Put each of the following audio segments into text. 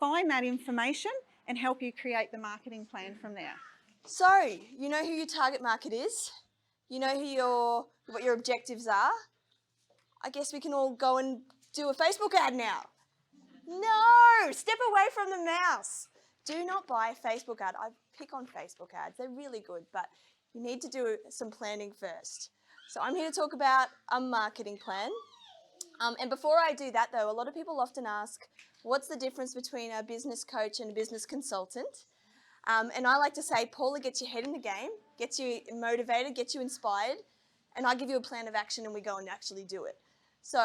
find that information and help you create the marketing plan from there. So, you know who your target market is? You know who what your objectives are? I guess we can all go and do a Facebook ad now. No! Step away from the mouse. Do not buy a Facebook ad. I pick on Facebook ads. They're really good, but you need to do some planning first. So I'm here to talk about a marketing plan. And before I do that, though, a lot of people often ask, what's the difference between a business coach and a business consultant? And I like to say, Paula gets your head in the game, gets you motivated, gets you inspired, and I give you a plan of action and we go and actually do it. So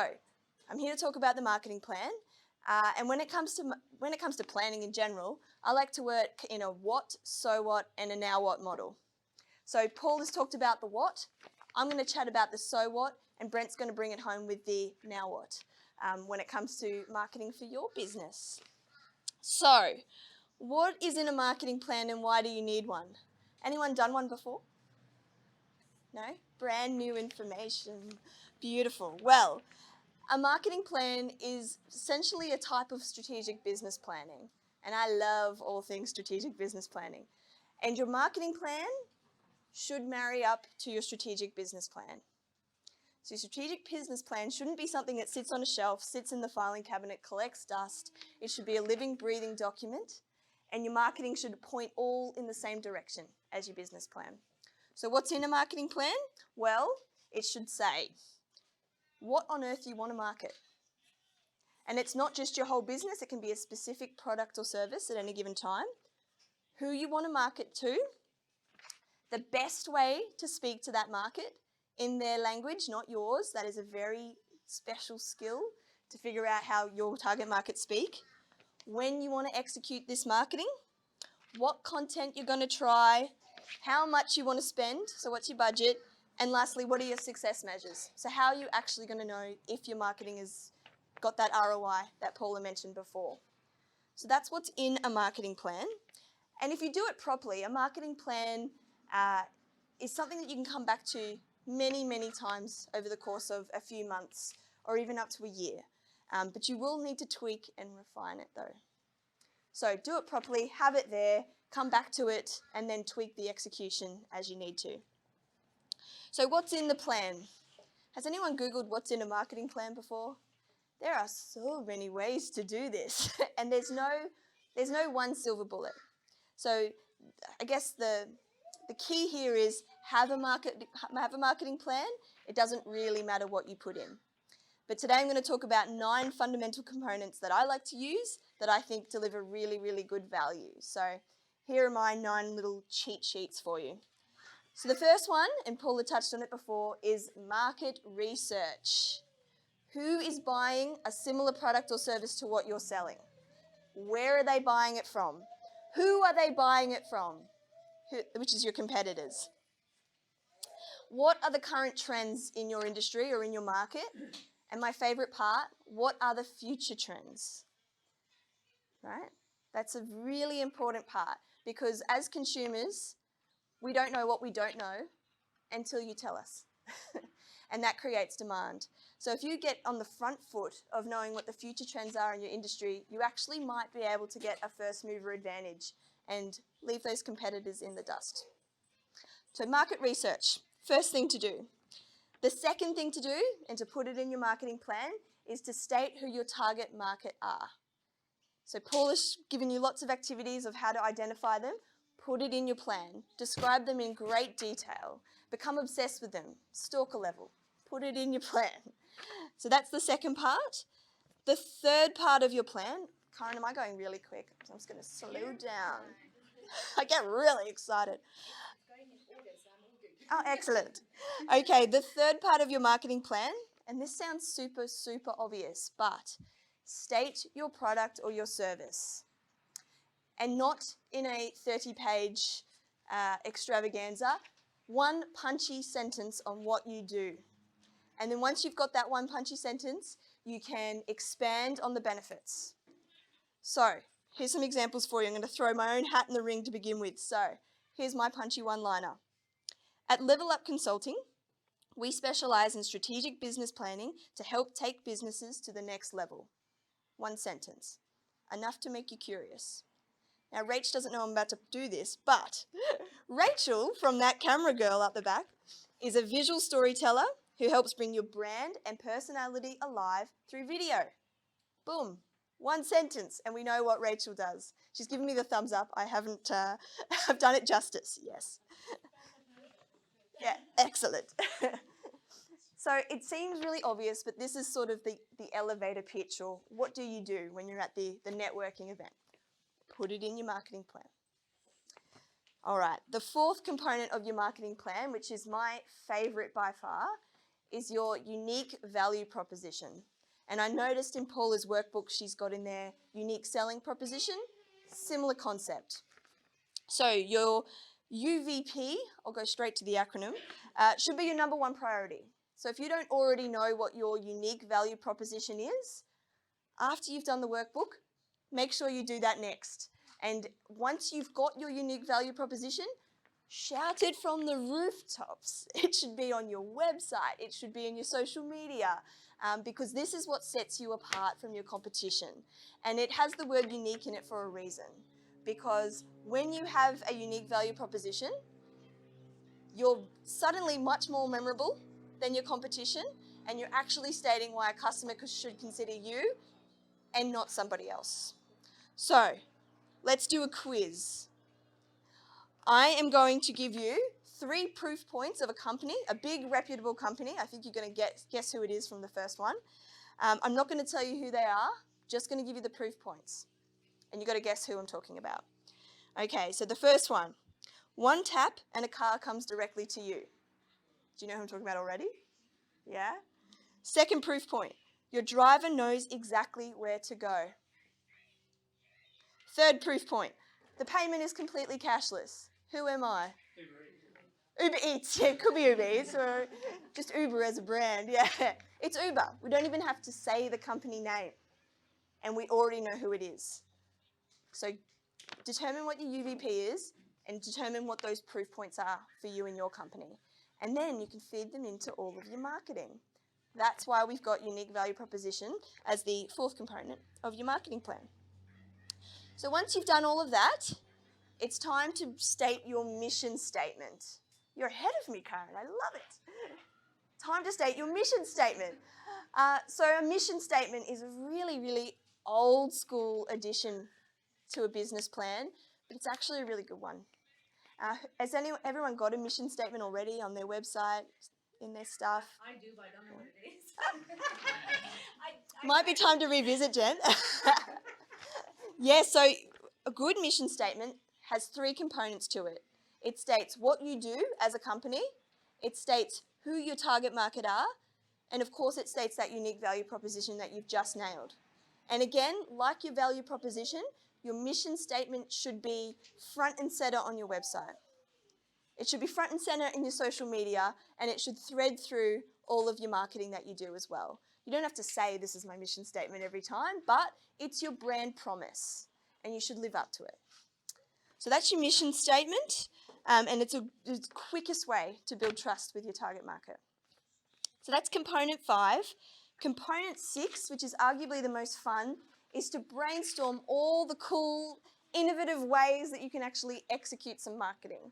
I'm here to talk about the marketing plan. And when it comes to planning in general, I like to work in a what, so what, and a now what model. So Paul has talked about the what. I'm going to chat about the so what, and Brent's going to bring it home with the now what when it comes to marketing for your business. So, what is in a marketing plan and why do you need one? Anyone done one before? No? Brand new information. Beautiful. Well, a marketing plan is essentially a type of strategic business planning. And I love all things strategic business planning. And your marketing plan should marry up to your strategic business plan. So your strategic business plan shouldn't be something that sits on a shelf, sits in the filing cabinet, collects dust. It should be a living, breathing document. And your marketing should point all in the same direction as your business plan. So what's in a marketing plan? Well, it should say what on earth you want to market. And it's not just your whole business, it can be a specific product or service at any given time. Who you want to market to, the best way to speak to that market in their language, not yours. That is a very special skill to figure out how your target market speak. When you want to execute this marketing, what content you're going to try, how much you want to spend, so what's your budget, and lastly, what are your success measures? So how are you actually going to know if your marketing has got that ROI that Paula mentioned before? So that's what's in a marketing plan. And if you do it properly, a marketing plan is something that you can come back to many, many times over the course of a few months or even up to a year. But you will need to tweak and refine it though. So do it properly, have it there, come back to it, and then tweak the execution as you need to. So what's in the plan? Has anyone Googled what's in a marketing plan before? There are so many ways to do this, and there's no one silver bullet. So I guess the key here is have a marketing plan. It doesn't really matter what you put in. But today I'm going to talk about 9 fundamental components that I like to use that I think deliver really, really good value. So here are my 9 little cheat sheets for you. So the first one, and Paula touched on it before, is market research. Who is buying a similar product or service to what you're selling? Where are they buying it from? Who are they buying it from? Which is your competitors. What are the current trends in your industry or in your market? And my favorite part, what are the future trends? Right? That's a really important part because as consumers, we don't know what we don't know until you tell us. And that creates demand. So if you get on the front foot of knowing what the future trends are in your industry, you actually might be able to get a first mover advantage and leave those competitors in the dust. So market research, first thing to do. The second thing to do, and to put it in your marketing plan, is to state who your target market are. So Paul has given you lots of activities of how to identify them. Put it in your plan. Describe them in great detail. Become obsessed with them. Stalker level. Put it in your plan. So that's the second part. The third part of your plan, Karen, am I going really quick? So I'm just going to slow down. I get really excited. Oh, excellent. Okay, the third part of your marketing plan, and this sounds super, super obvious, but state your product or your service. And not in a 30-page extravaganza, one punchy sentence on what you do. And then once you've got that one punchy sentence, you can expand on the benefits. So here's some examples for you. I'm going to throw my own hat in the ring to begin with. So here's my punchy one-liner. At Level Up Consulting, we specialize in strategic business planning to help take businesses to the next level. One sentence. enough to make you curious. Now, Rach doesn't know I'm about to do this, but Rachel, from that camera girl up the back, is a visual storyteller who helps bring your brand and personality alive through video. Boom. One sentence, and we know what Rachel does. She's given me the thumbs up. I haven't, I've done it justice, yes. Yeah, excellent. So it seems really obvious, but this is sort of the elevator pitch, or what do you do when you're at the networking event? Put it in your marketing plan. All right, the fourth component of your marketing plan, which is my favorite by far, is your unique value proposition. And I noticed in Paula's workbook, she's got in there unique selling proposition, similar concept. So your UVP, I'll go straight to the acronym, should be your number one priority. So if you don't already know what your unique value proposition is, after you've done the workbook, make sure you do that next. And once you've got your unique value proposition, shout it from the rooftops. It should be on your website. It should be in your social media, because this is what sets you apart from your competition. And it has the word unique in it for a reason, because when you have a unique value proposition, you're suddenly much more memorable than your competition, and you're actually stating why a customer should consider you and not somebody else. So, let's do a quiz. I am going to give you 3 proof points of a company, a big reputable company. I think you're going to guess who it is from the first one. I'm not going to tell you who they are, just going to give you the proof points. And you've got to guess who I'm talking about. Okay, so the first one. One tap and a car comes directly to you. Do you know who I'm talking about already? Yeah? Second proof point. Your driver knows exactly where to go. Third proof point. The payment is completely cashless. Who am I? Uber Eats. Yeah, it could be Uber Eats, or just Uber as a brand. Yeah, it's Uber. We don't even have to say the company name, and we already know who it is. So determine what your UVP is, and determine what those proof points are for you and your company. And then you can feed them into all of your marketing. That's why we've got unique value proposition as the fourth component of your marketing plan. So once you've done all of that, it's time to state your mission statement. You're ahead of me, Karen. I love it. Time to state your mission statement. So a mission statement is a really, really old school addition to a business plan, but it's actually a really good one. Has everyone got a mission statement already on their website, in their stuff? I do, but I don't know what it is. Might be time to revisit, Jen. Yeah, so a good mission statement has 3 components to it. It states what you do as a company, it states who your target market are, and of course it states that unique value proposition that you've just nailed. And again, like your value proposition, your mission statement should be front and center on your website. It should be front and center in your social media, and it should thread through all of your marketing that you do as well. You don't have to say this is my mission statement every time, but it's your brand promise, and you should live up to it. So that's your mission statement, and it's the quickest way to build trust with your target market. So that's component 5. Component 6, which is arguably the most fun, is to brainstorm all the cool, innovative ways that you can actually execute some marketing.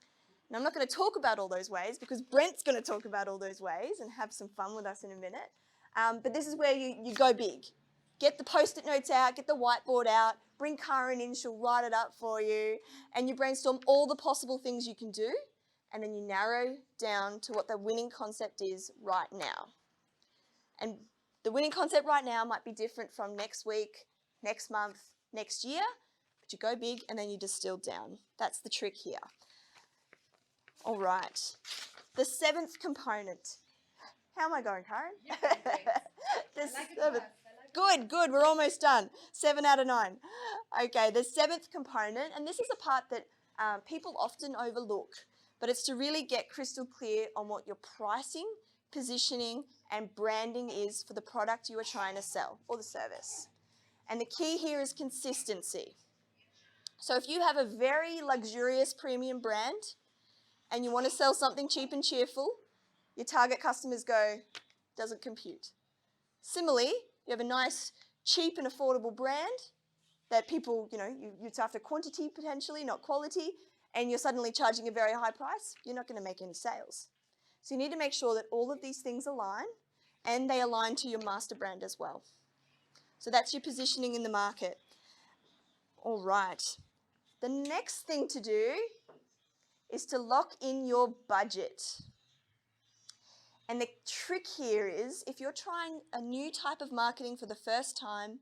Now, I'm not going to talk about all those ways because Brent's going to talk about all those ways and have some fun with us in a minute. But this is where you go big. Get the Post-it notes out, get the whiteboard out, bring Karen in, she'll write it up for you, and you brainstorm all the possible things you can do, and then you narrow down to what the winning concept is right now. And the winning concept right now might be different from next week, next month, next year, but you go big and then you distill down. That's the trick here. All right, the 7th component. How am I going, Karen? Good, we're almost done. 7 out of 9. Okay, the 7th component, and this is a part that people often overlook, but it's to really get crystal clear on what your pricing, positioning, and branding is for the product you are trying to sell or the service. And the key here is consistency. So if you have a very luxurious premium brand and you want to sell something cheap and cheerful, your target customers go, doesn't compute. Similarly, you have a nice, cheap and affordable brand, that people, it's after quantity potentially, not quality, and you're suddenly charging a very high price, you're not going to make any sales. So you need to make sure that all of these things align, and they align to your master brand as well. So that's your positioning in the market. All right. The next thing to do is to lock in your budget. And the trick here is, if you're trying a new type of marketing for the first time,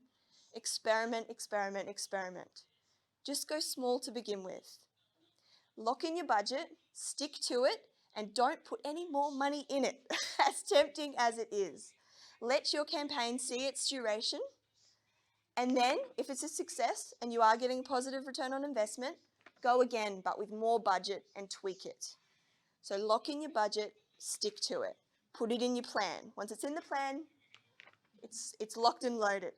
experiment, experiment, experiment. Just go small to begin with. Lock in your budget, stick to it, and don't put any more money in it, as tempting as it is. Let your campaign see its duration, and then if it's a success and you are getting a positive return on investment, go again, but with more budget, and tweak it. So lock in your budget, stick to it. Put it in your plan. Once it's in the plan, it's locked and loaded.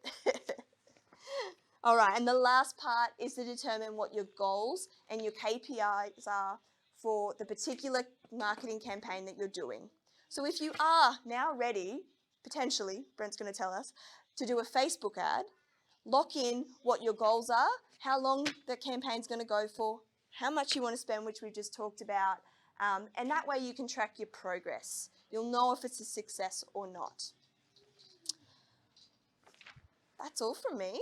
All right, and the last part is to determine what your goals and your KPIs are for the particular marketing campaign that you're doing. So if you are now ready, potentially, Brent's going to tell us, to do a Facebook ad, lock in what your goals are, how long the campaign's going to go for, how much you want to spend, which we've just talked about, and that way you can track your progress. You'll know if it's a success or not. That's all from me.